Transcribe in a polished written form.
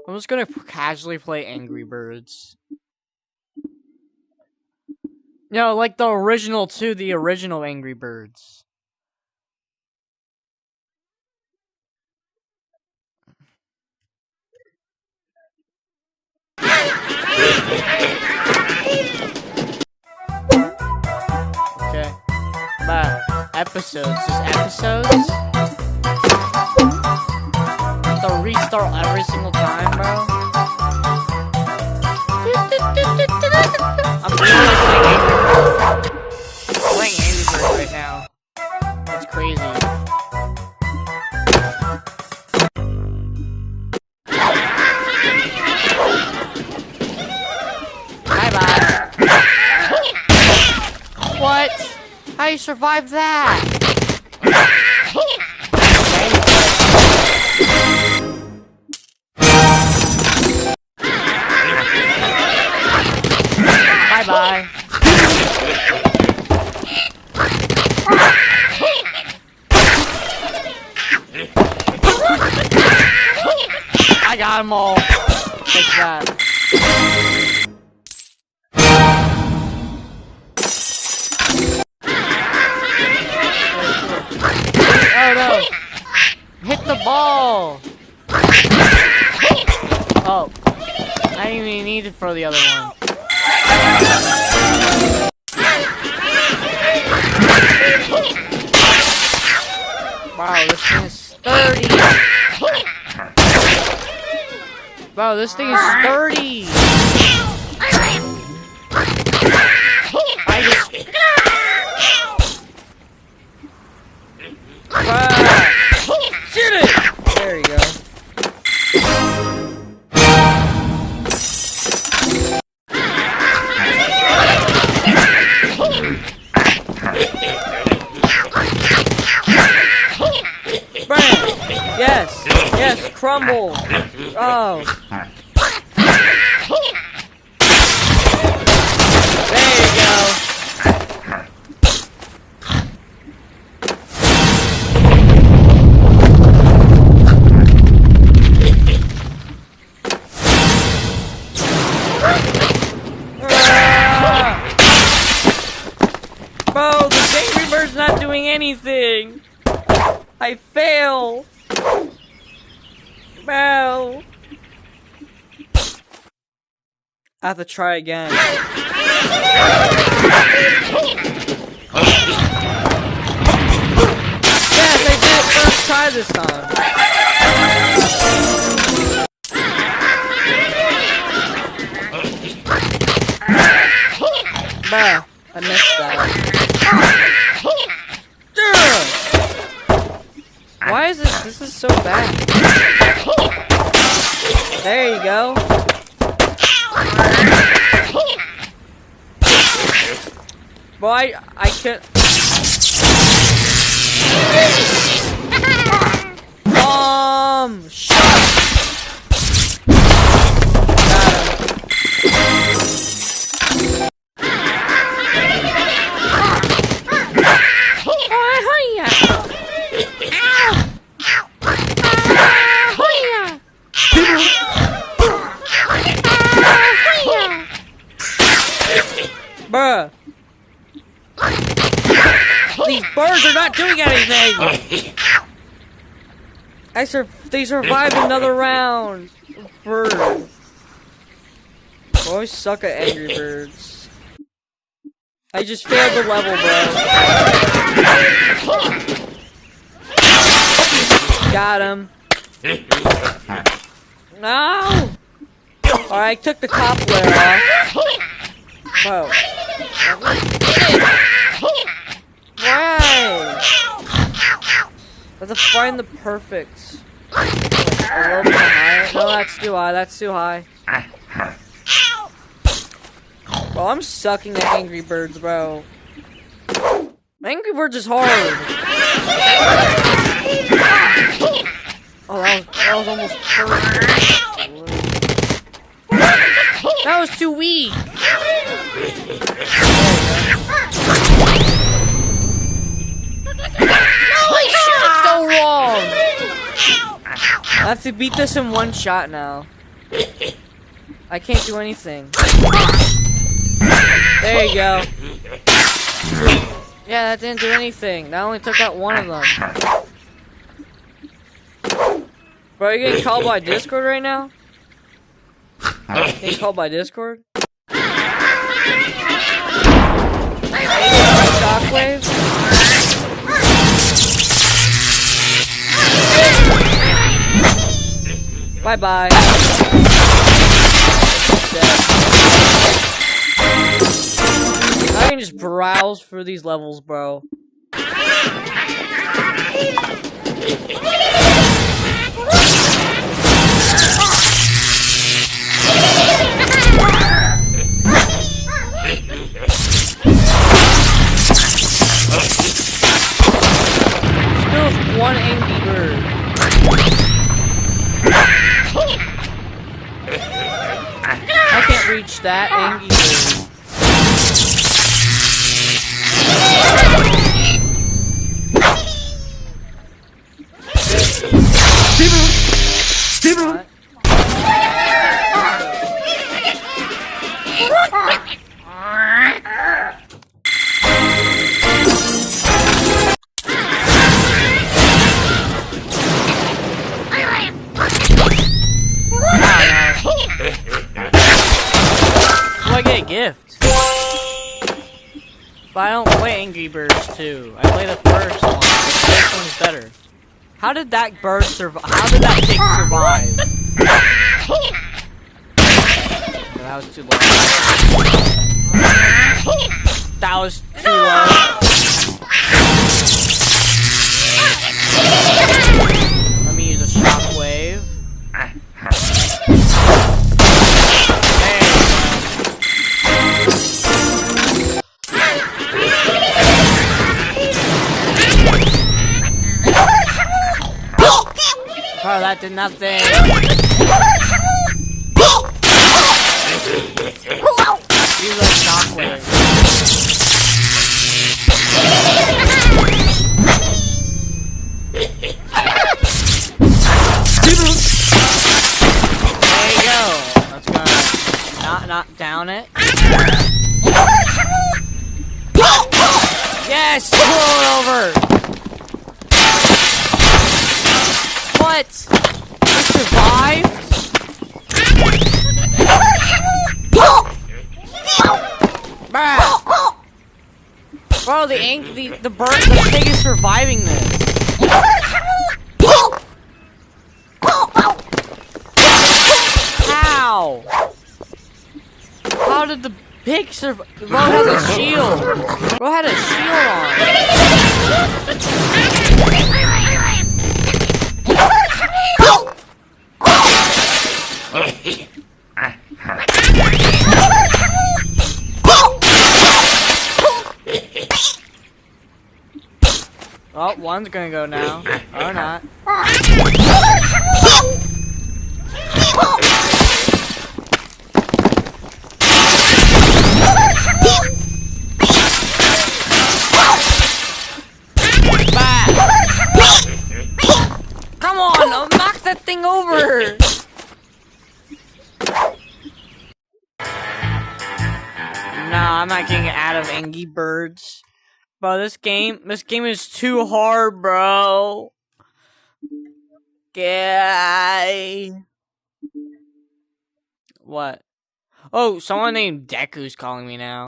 I'm just gonna casually play Angry Birds. No, like the original too, the original Angry Birds. Okay. But episodes, just episodes? To restart every single time, bro? I'm literally playing Angry Birds right now. That's crazy. Bye-bye. What? How you survive that? Bye-bye. I got them all. Take that. Oh no! Hit the ball! Oh. I didn't even need to throw the other one. Wow, this thing is sturdy! Wow, this thing is sturdy! I just... Shoot it! There you go. Bam! Yes! Yes! Crumble! Oh! There you go! Bro, the Angry Bird's not doing anything! I fail! Bro! I have to try again. Yes, I did it first try this time. Bruh, I missed that. Why is this? This is so bad. There you go. Boy, I could. Shut up. Bruh. These birds are not doing anything! They survived another round! Birds. I always suck at Angry Birds. I just failed the level, bro. Got him. No! Alright, I took the top layer off. Whoa. Why? I have to find the perfect. A little bit higher. No, that's too high. That's too high. Bro, I'm sucking at Angry Birds, bro. Angry Birds is hard. Oh, that was almost perfect. That was too weak. Holy shit, it's so wrong. I have to beat this in one shot now. I can't do anything. There you go. Yeah, that didn't do anything. That only took out one of them. Bro, are you getting called by Discord right now? Getting called by Discord? Shockwave? Bye-bye. I can just browse through these levels, bro. Still one Angry Bird. I can't reach that Angry Bird. What? Do I get a gift? But I don't play Angry Birds 2. I play the first one. The first one is better. How did that bird survive? How did that pig survive? No, that was too low. That was too low. Let me use a shockwave. Oh, that did nothing. Use a shockwave. There you go. Let's go. Not down it. Yes, pull it over. What? It survived? Bro, the pig is surviving this. How? How did the pig survive? Bro has a shield. Bro had a shield Oh, one's gonna go now. Or not. Come on, knock that thing over! Nah, I'm not getting out of Angry Birds. Bro, this game is too hard, bro. Yeah. What? Oh, someone named Deku's calling me now.